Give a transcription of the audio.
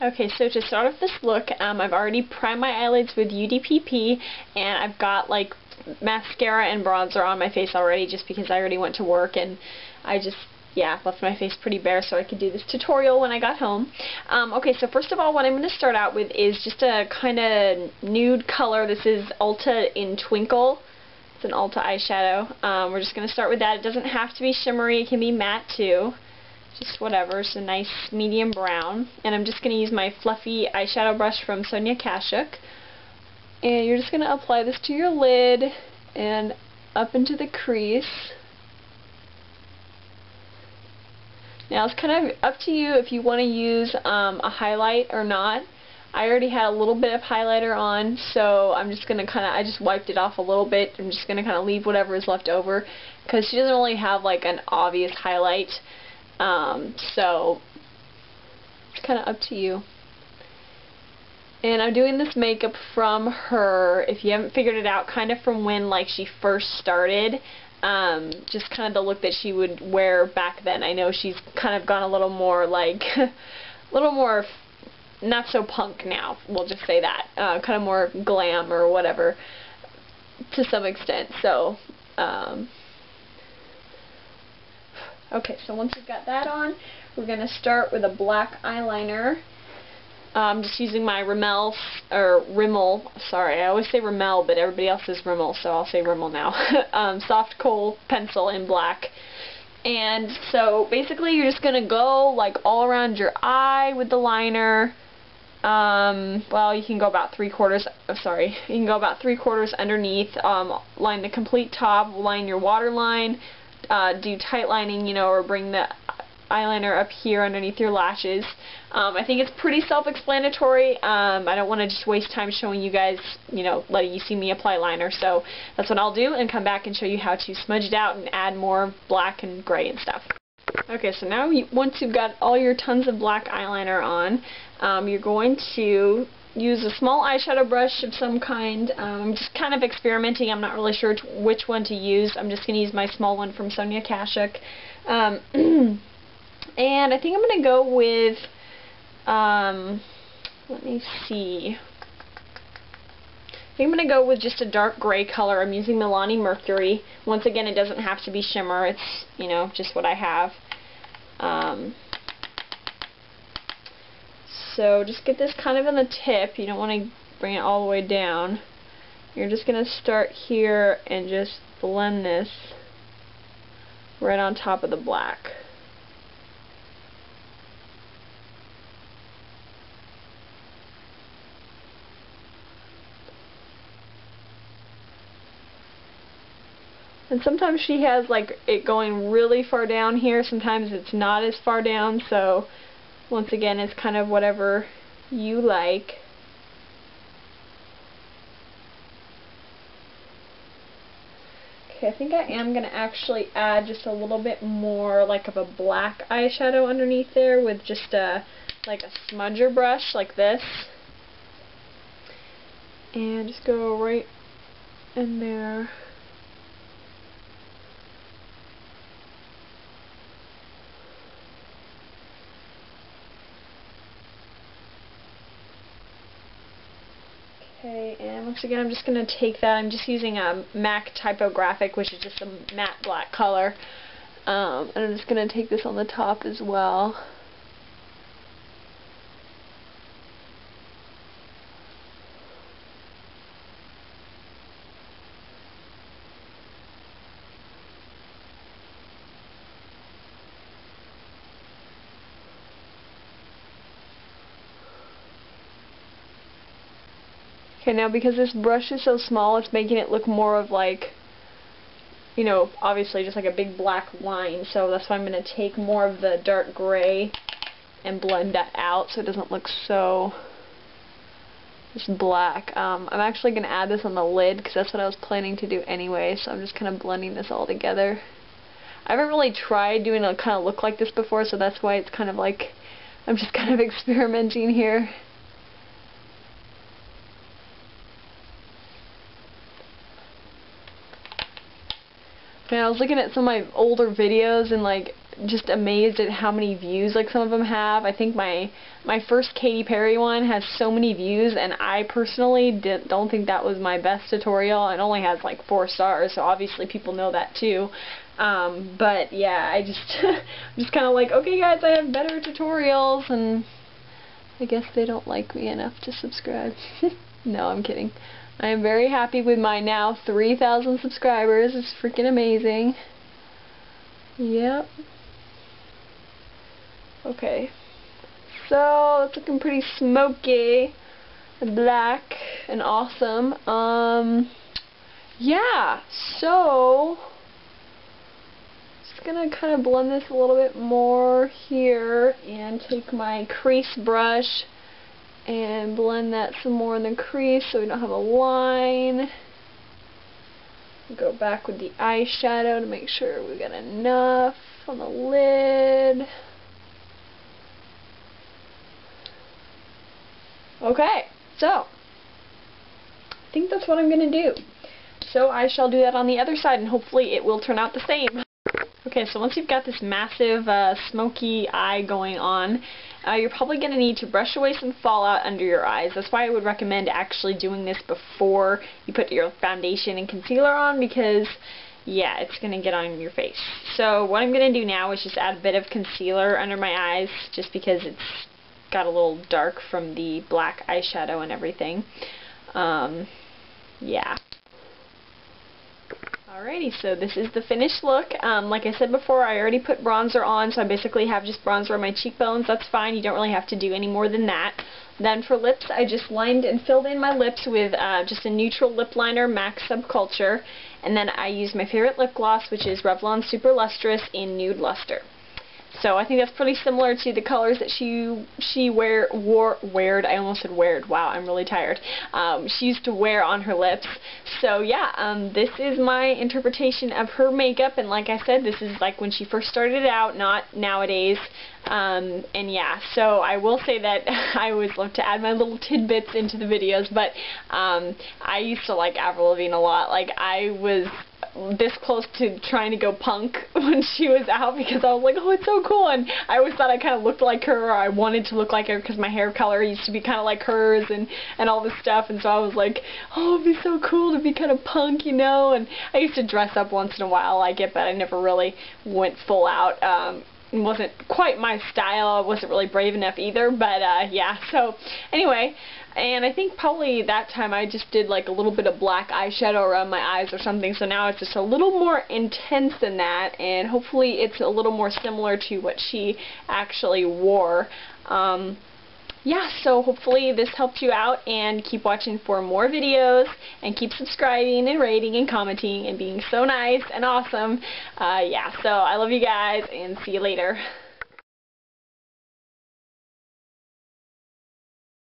Okay, so to start off this look, I've already primed my eyelids with UDPP, and I've got like mascara and bronzer on my face already just because I already went to work and I just, yeah, left my face pretty bare so I could do this tutorial when I got home. Okay, so first of all, what I'm going to start out with is just a kind of nude color. This is Ulta in Twinkle. It's an Ulta eyeshadow. We're just going to start with that. It doesn't have to be shimmery. It can be matte too. Just whatever. It's a nice medium brown. And I'm just going to use my fluffy eyeshadow brush from Sonia Kashuk. And you're just going to apply this to your lid and up into the crease. Now it's kind of up to you if you want to use a highlight or not. I already had a little bit of highlighter on, so I'm just going to I just wiped it off a little bit. I'm just going to kind of leave whatever is left over because she doesn't really have like an obvious highlight. So it's kind of up to you. And I'm doing this makeup from her, if you haven't figured it out, kind of from when like she first started. Just kind of the look that she would wear back then. I know she's kind of gone a little more like, a little more not so punk now, we'll just say that. Kind of more glam or whatever to some extent. So, okay, so once you've got that on, we're going to start with a black eyeliner. I'm just using my Rimmel, sorry, I always say Rimmel, but everybody else says Rimmel, so I'll say Rimmel now. Soft Kohl pencil in black. And so basically you're just going to go like all around your eye with the liner. Well, you can go about 3/4, you can go about 3/4 underneath, line the complete top, line your waterline, do tight lining, you know, or bring the eyeliner up here underneath your lashes. I think it's pretty self-explanatory. I don't want to just waste time showing you guys, you know, letting you see me apply liner, so that's what I'll do and come back and show you how to smudge it out and add more black and gray and stuff. Okay, so now once you've got all your tons of black eyeliner on, you're going to use a small eyeshadow brush of some kind. I'm just kind of experimenting. I'm not really sure which one to use. I'm just going to use my small one from Sonia Kashuk. And I think I'm going to go with, let me see. I think I'm going to go with just a dark gray color. I'm using Milani Mercury. Once again, it doesn't have to be shimmer. It's, you know, just what I have. So just get this kind of in the tip. You don't want to bring it all the way down. You're just going to start here and just blend this right on top of the black. And sometimes she has like it going really far down here, sometimes it's not as far down, so once again it's kind of whatever you like. Okay, I think I am going to actually add just a little bit more like of a black eyeshadow underneath there with just like a smudger brush like this. And just go right in there. Okay, and once again I'm just going to take that, I'm just using a MAC typographic, which is just a matte black color, and I'm just going to take this on the top as well. Okay, now because this brush is so small, it's making it look more of like, you know, obviously just like a big black line, so that's why I'm going to take more of the dark gray and blend that out so it doesn't look so just black. I'm actually going to add this on the lid because that's what I was planning to do anyway, so I'm just kind of blending this all together. I haven't really tried doing a kind of look like this before, so that's why it's kind of like, I'm just kind of experimenting here. And I was looking at some of my older videos, and like just amazed at how many views like some of them have. I think my first Katy Perry one has so many views, and I personally don't think that was my best tutorial. It only has like 4 stars, so obviously people know that too. But yeah, I just I'm just kind of like, okay guys, I have better tutorials, and I guess they don't like me enough to subscribe. No, I'm kidding. I am very happy with my now 3,000 subscribers. It's freaking amazing. Yep. Okay. So, it's looking pretty smoky and black and awesome. Yeah, so just gonna kind of blend this a little bit more here and take my crease brush and blend that some more in the crease so we don't have a line. Go back with the eyeshadow to make sure we got enough on the lid. Okay, so I think that's what I'm going to do. So I shall do that on the other side, and hopefully it will turn out the same. Okay, so once you've got this massive smoky eye going on, you're probably going to need to brush away some fallout under your eyes. That's why I would recommend actually doing this before you put your foundation and concealer on, because yeah, it's going to get on your face. So what I'm going to do now is just add a bit of concealer under my eyes, just because it's got a little dark from the black eyeshadow and everything. Yeah. Alrighty, so this is the finished look. Like I said before, I already put bronzer on, so I basically have just bronzer on my cheekbones. That's fine. You don't really have to do any more than that. Then for lips, I just lined and filled in my lips with just a neutral lip liner, MAC Subculture. And then I used my favorite lip gloss, which is Revlon Super Lustrous in Nude Lustre. So I think that's pretty similar to the colors that she wore, I almost said weared, wow, I'm really tired. She used to wear on her lips. So yeah, this is my interpretation of her makeup, and like I said, this is like when she first started out, not nowadays. And yeah, so I will say that I always love to add my little tidbits into the videos, but I used to like Avril Lavigne a lot. Like, I was this close to trying to go punk when she was out, because I was like, oh, it's so cool, and I always thought I kind of looked like her, or I wanted to look like her because my hair color used to be kind of like hers, and all this stuff, and so I was like, oh, it'd be so cool to be kind of punk, you know. And I used to dress up once in a while like it, but I never really went full out. It wasn't quite my style. I wasn't really brave enough either, but yeah, so anyway, and I think probably that time I just did like a little bit of black eyeshadow around my eyes or something, so now it's just a little more intense than that, and hopefully it's a little more similar to what she actually wore. Yeah, so hopefully this helped you out, and keep watching for more videos, and keep subscribing and rating and commenting and being so nice and awesome. Yeah, so I love you guys, and see you later.